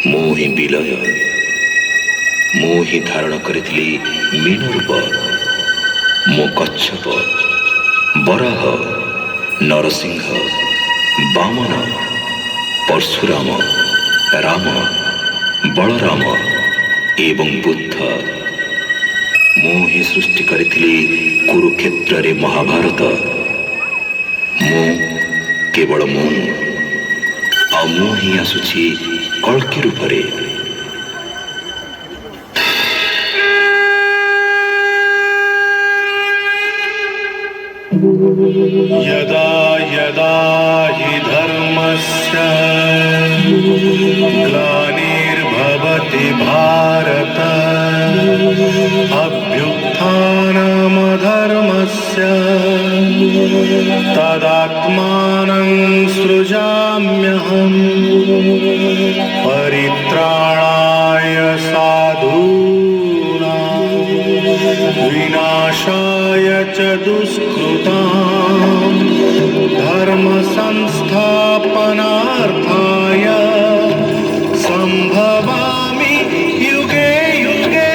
ମୁଁ ହିଁ ବିଲୟ, ମୁଁ ହିଁ ଧାରଣ କରିଥିଲି ମୀନ ରୂପ। ମୁଁ କଚ୍ଛପ, ବରାହ, ନରସିଂହ, ବାମନ, ପରଶୁରାମ, ରାମ, ବଳରାମ ଏବଂ ବୁଦ୍ଧ। ମୁଁ ହିଁ ସୃଷ୍ଟି କରିଥିଲି କୁରୁକ୍ଷେତ୍ରରେ ମହାଭାରତ। ମୁଁ କେବଳ ମୁଁ, ଆଉ ମୁଁ ହିଁ ଆସୁଛି କଳ୍କି ରୂପରେ। यदा यदा हि धर्मस्य ग्लानिर्भवति भारत अभ्युत्थानमधर्मस्य तदात्मानं सृजाम्यहम् परित्राणाय साधूनां विनाशाय च दुष्कृतां धर्म संस्थापनार्थाय संभवामि युगे युगे।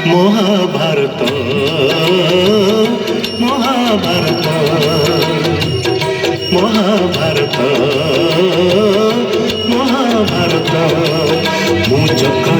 महाभारत महाभारत महाभारत महाभारत। ମୁଁ ଚକ୍ର